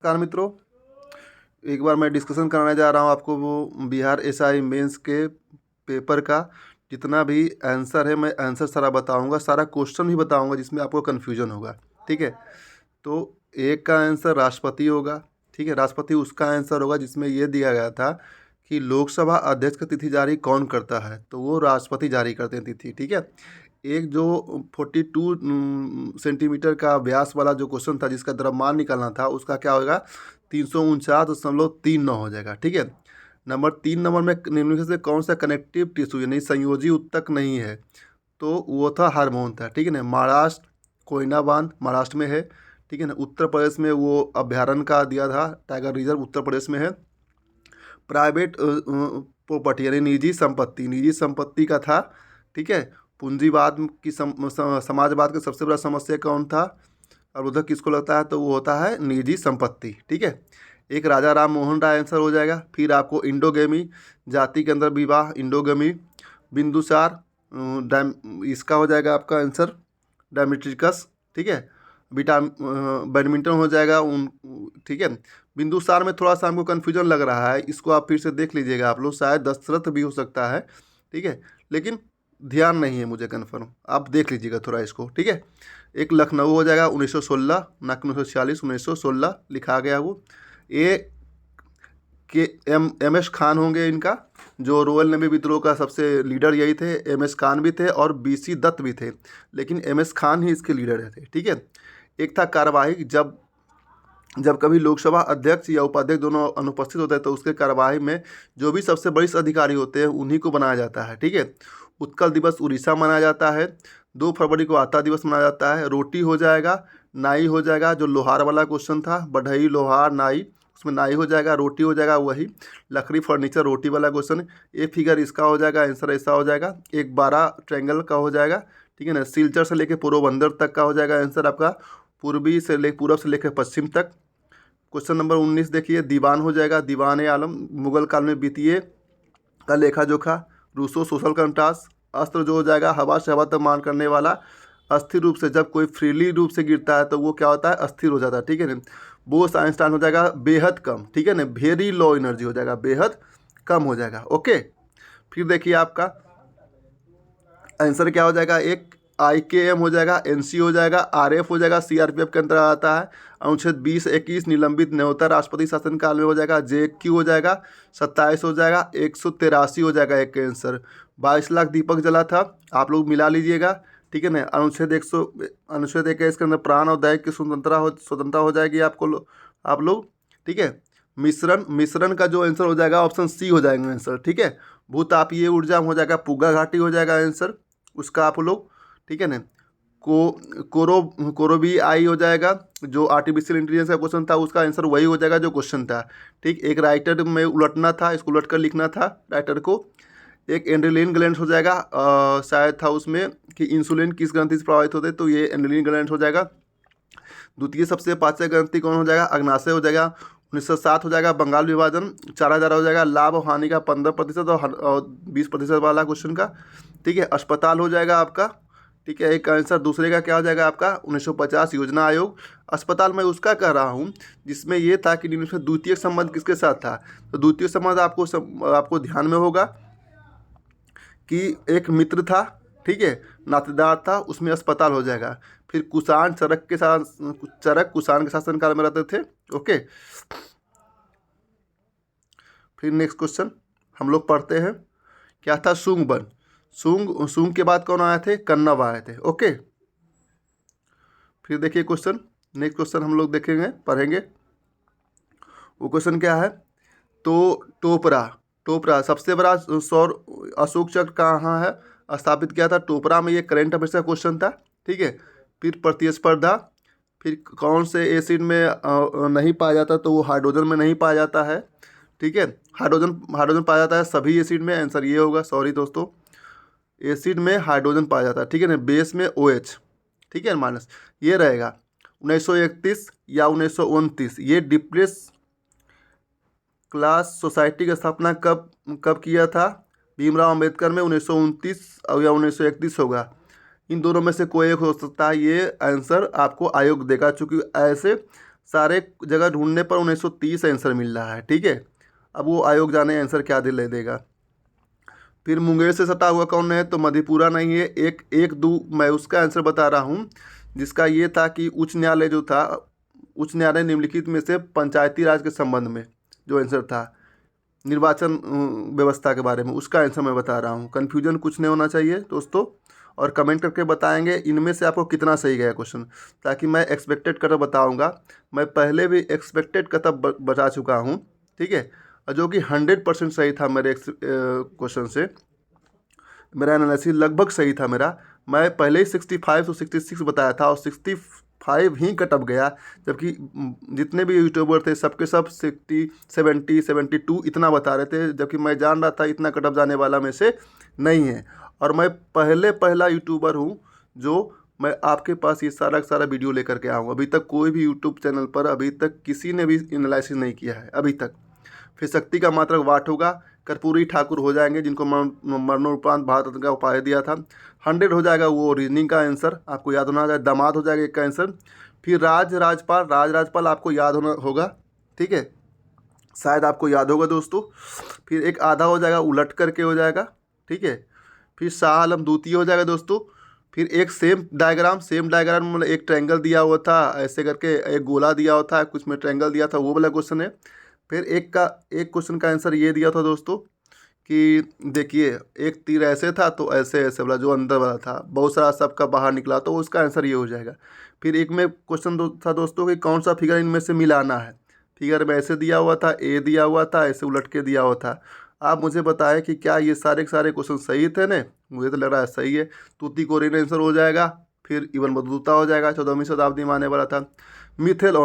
नमस्कार मित्रों, एक बार मैं डिस्कशन कराने जा रहा हूँ आपको वो बिहार एसआई मेंस के पेपर का जितना भी आंसर है। मैं आंसर सारा बताऊँगा, सारा क्वेश्चन भी बताऊँगा जिसमें आपको कन्फ्यूजन होगा। ठीक है, तो एक का आंसर राष्ट्रपति होगा। ठीक है, राष्ट्रपति उसका आंसर होगा जिसमें ये दिया गया था कि लोकसभा अध्यक्ष का तिथि जारी कौन करता है, तो वो राष्ट्रपति जारी करते हैं तिथि। ठीक है, एक जो 42 सेंटीमीटर का व्यास वाला जो क्वेश्चन था जिसका द्रव्यमान निकालना था, उसका क्या होगा 349.39 हो जाएगा। ठीक है, नंबर 3 में निम्नलिखित से कौन सा कनेक्टिव टिश्यू यानी संयोजी ऊतक नहीं है, तो वो था हार्मोन था। ठीक है ना, महाराष्ट्र कोयना बांध महाराष्ट्र में है। ठीक है ना, उत्तर प्रदेश में वो अभ्यारण्य का दिया था, टाइगर रिजर्व उत्तर प्रदेश में है। प्राइवेट प्रॉपर्टी यानी निजी संपत्ति का था। ठीक है, पूंजीवाद की समाजवाद का सबसे बड़ा समस्या कौन था और उधर किसको लगता है, तो वो होता है निजी संपत्ति। ठीक है, एक राजा राम मोहन राय आंसर हो जाएगा। फिर आपको इंडोगेमी, जाति के अंदर विवाह इंडोगेमी। बिंदुसार इसका हो जाएगा आपका आंसर डायमेट्रिकस। ठीक है, बैडमिंटन हो जाएगा ठीक है, बिंदुसार में थोड़ा सा हमको कन्फ्यूजन लग रहा है, इसको आप फिर से देख लीजिएगा आप लोग, शायद दशरथ भी हो सकता है। ठीक है, लेकिन ध्यान नहीं है मुझे कन्फर्म, आप देख लीजिएगा थोड़ा इसको। ठीक है, एक लखनऊ हो जाएगा 1916, ना कि 1946, 1916 लिखा गया वो। ए के एम एस खान होंगे इनका, जो रॉयल नेवी विद्रोह का सबसे लीडर यही थे। एम एस खान भी थे और बीसी दत्त भी थे, लेकिन एम एस खान ही इसके लीडर थे। ठीक है, एक था कार्यवाही, जब कभी लोकसभा अध्यक्ष या उपाध्यक्ष दोनों अनुपस्थित होते हैं तो उसके कार्यवाही में जो भी सबसे वरिष्ठ अधिकारी होते हैं उन्हीं को बनाया जाता है। ठीक है, उत्कल दिवस उड़ीसा मनाया जाता है। 2 फरवरी को आता दिवस मनाया जाता है। रोटी हो जाएगा, नाई हो जाएगा, जो लोहार वाला क्वेश्चन था, बढ़ई लोहार नाई, उसमें नाई हो जाएगा, रोटी हो जाएगा वही, लकड़ी फर्नीचर रोटी वाला क्वेश्चन। ए फिगर इसका हो जाएगा, आंसर ऐसा हो जाएगा। एक 12 ट्रायंगल का हो जाएगा। ठीक है ना, सिलचर से लेकर पोरबंदर तक का हो जाएगा आंसर आपका, पूरब से लेकर पश्चिम तक। क्वेश्चन नंबर 19 देखिए, दीवान हो जाएगा, दीवान ए आलम, मुगल काल में वित्तीय का लेखा जोखा। Rousseau social contrast. अस्त्र जो हो जाएगा हवा से हवा तक मान करने वाला। अस्थिर रूप से, जब कोई फ्रीली रूप से गिरता है तो वो क्या होता है, अस्थिर हो जाता है। ठीक है ना, बोस आइंस्टाइन हो जाएगा बेहद कम। ठीक है ना, वेरी लो एनर्जी हो जाएगा, बेहद कम हो जाएगा। ओके, फिर देखिए आपका आंसर क्या हो जाएगा, एक IKM हो जाएगा, NC हो जाएगा, RF हो जाएगा, CRPF के अंतर्गत आता है। अनुच्छेद 20-21 निलंबित न्योता राष्ट्रपति शासनकाल में हो जाएगा। JQ हो जाएगा, 27 हो जाएगा, 183 हो जाएगा एक आंसर। 22 लाख दीपक जला था, आप लोग मिला लीजिएगा। ठीक है ना, अनुच्छेद 21 के अंदर प्राण और दैहिक की स्वतंत्रता हो जाएगी आप लोग। ठीक है, मिश्रण का जो आंसर हो जाएगा ऑप्शन C हो जाएगा आंसर। ठीक है, भूतापीय ऊर्जा हो जाएगा, पुग्गा घाटी हो जाएगा आंसर उसका आप लोग। ठीक है ना, कोरोबी आई हो जाएगा, जो आर्टिफिशियल इंटेलिजेंस का क्वेश्चन था उसका आंसर वही हो जाएगा जो क्वेश्चन था। ठीक, एक राइटर में उलटना था, इसको उलट कर लिखना था राइटर को। एक एंड्रेलिन ग्लैंड हो जाएगा, शायद था उसमें कि इंसुलिन किस ग्रंथि से प्रभावित होते, तो ये एंड्रेलिन ग्लैंड हो जाएगा। द्वितीय सबसे पाचक ग्रंथि कौन हो जाएगा, अग्नाशय हो जाएगा। 1907 हो जाएगा, बंगाल विभाजन। 4000 हो जाएगा, लाभ और हानि का 15% और 20% वाला क्वेश्चन का। ठीक है, अस्पताल हो जाएगा आपका। ठीक है, एक आंसर दूसरे का क्या हो जाएगा आपका 1950 योजना आयोग। अस्पताल मैं उसका कह रहा हूँ जिसमें ये था कि निम्न में द्वितीय संबंध किसके साथ था, तो द्वितीय संबंध आपको ध्यान में होगा कि एक मित्र था। ठीक है, नातेदार था, उसमें अस्पताल हो जाएगा। फिर कुषाण चरक कुषाण के शासनकाल में रहते थे। ओके, फिर नेक्स्ट क्वेश्चन हम लोग पढ़ते हैं, क्या था सुंग सुंग के बाद कौन आए थे, कन्नव आए थे। ओके, फिर देखिए क्वेश्चन, नेक्स्ट क्वेश्चन हम लोग देखेंगे पढ़ेंगे। वो क्वेश्चन क्या है, तो टोपरा सबसे बड़ा सौर अशोक चक्र कहाँ है स्थापित किया था, टोपरा में। ये करंट अफेयर्स का क्वेश्चन था। ठीक है, फिर प्रतिस्पर्धा, फिर कौन से एसिड में नहीं पाया जाता, तो वो हाइड्रोजन में नहीं पाया जाता है। ठीक है, हाइड्रोजन पाया जाता है सभी एसिड में, आंसर ये होगा। सॉरी दोस्तों, एसिड में हाइड्रोजन पाया जाता है। ठीक है ना, बेस में OH। ठीक है, माइनस ये रहेगा। 1931 या 1929 ये डिप्रेस क्लास सोसाइटी की स्थापना कब किया था, भीमराव अंबेडकर में 1929 या 1931 होगा। इन दोनों में से कोई एक हो सकता है, ये आंसर आपको आयोग देगा, चूँकि ऐसे सारे जगह ढूंढने पर 1930 आंसर मिल रहा है, ठीक है। अब वो आयोग जाने आंसर क्या दे देगा। फिर मुंगेर से सटा हुआ कौन है, तो मधेपुरा नहीं है। एक एक दो मैं उसका आंसर बता रहा हूँ, जिसका ये था कि उच्च न्यायालय जो था, उच्च न्यायालय निम्नलिखित में से पंचायती राज के संबंध में जो आंसर था निर्वाचन व्यवस्था के बारे में, उसका आंसर मैं बता रहा हूँ। कन्फ्यूजन कुछ नहीं होना चाहिए दोस्तों, और कमेंट करके बताएंगे इनमें से आपको कितना सही गया क्वेश्चन, ताकि मैं एक्सपेक्टेड कटअप बताऊँगा। मैं पहले भी एक्सपेक्टेड कटअप बता चुका हूँ, ठीक है, और जो कि 100% सही था मेरे क्वेश्चन से। मेरा एनालिसिस लगभग सही था मेरा। मैं पहले ही 65 to 66 बताया था और 65 ही कटअप गया, जबकि जितने भी यूट्यूबर थे सबके सब 60, 70, 72 इतना बता रहे थे, जबकि मैं जान रहा था इतना कटअप जाने वाला में से नहीं है। और मैं पहला यूट्यूबर हूँ जो मैं आपके पास ये सारा का सारा वीडियो लेकर के आऊँ। अभी तक कोई भी यूट्यूब चैनल पर अभी तक किसी ने भी एनालिसिस नहीं किया है अभी तक। फिर शक्ति का मात्रक वाट होगा, कर्पूरी ठाकुर हो जाएंगे जिनको मरणोपरांत भारत रत्न का उपाधि दिया था। 100 हो जाएगा वो रीजनिंग का आंसर, आपको याद होना चाहिए। दामाद हो जाएगा एक का आंसर। फिर राज राजपाल आपको याद होना होगा, ठीक है, शायद आपको याद होगा दोस्तों। फिर एक आधा हो जाएगा उलट करके हो जाएगा, ठीक है। फिर शाह आलम द्वितीय हो जाएगा दोस्तों। फिर एक सेम डायग्राम मतलब एक ट्रायंगल दिया हुआ था ऐसे करके, एक गोला दिया हुआ था, कुछ में ट्रायंगल दिया था, वो वाला क्वेश्चन है। फिर एक क्वेश्चन का आंसर ये दिया था दोस्तों कि देखिए एक तीर ऐसे था तो ऐसे ऐसे वाला जो अंदर वाला था, बहुत सारा सबका बाहर निकला, तो उसका आंसर ये हो जाएगा। फिर एक में क्वेश्चन था दोस्तों कि कौन सा फिगर इनमें से मिलाना है। फिगर में ऐसे दिया हुआ था, ए दिया हुआ था, ऐसे उलट के दिया हुआ था। आप मुझे बताएं कि क्या ये सारे के सारे क्वेश्चन सही थे ना। मुझे तो लग रहा है सही है। तूतीकोरिन आंसर हो जाएगा। फिर इवन बदूता हो जाएगा, 14वीं शताब्दी में आने वाला था। मीथेल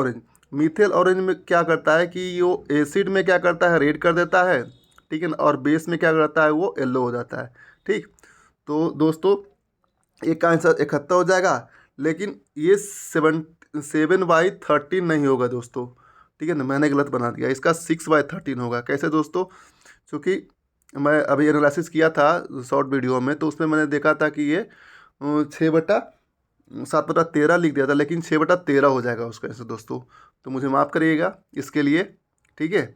ऑरेंज में क्या करता है कि वो एसिड में क्या करता है, रेड कर देता है, ठीक है ना, और बेस में क्या करता है, वो येलो हो जाता है, ठीक। तो दोस्तों एक का आंसर 71 हो जाएगा, लेकिन ये 7/13 नहीं होगा दोस्तों, ठीक है ना, मैंने गलत बना दिया। इसका 6/13 होगा। कैसे दोस्तों, क्योंकि मैं अभी एनालिसिस किया था शॉर्ट वीडियो में, तो उसमें मैंने देखा था कि ये 6/7/13 लिख दिया था, लेकिन 6/13 हो जाएगा उसका आंसर दोस्तों। तो मुझे माफ़ करिएगा इसके लिए, ठीक है।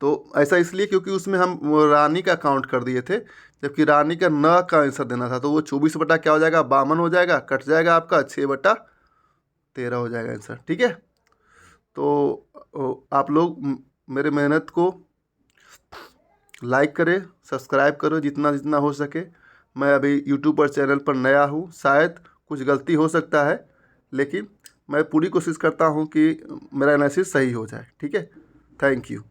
तो ऐसा इसलिए क्योंकि उसमें हम वो रानी का काउंट कर दिए थे, जबकि रानी का न का आंसर देना था। तो वो 24 बटा क्या हो जाएगा, 52 हो जाएगा, कट जाएगा आपका 6/13 हो जाएगा आंसर, ठीक है। तो आप लोग मेरे मेहनत को लाइक करें, सब्सक्राइब करो जितना जितना हो सके। मैं अभी यूट्यूब पर चैनल पर नया हूँ, शायद कुछ गलती हो सकता है, लेकिन मैं पूरी कोशिश करता हूँ कि मेरा एनालिसिस सही हो जाए, ठीक है। Thank you.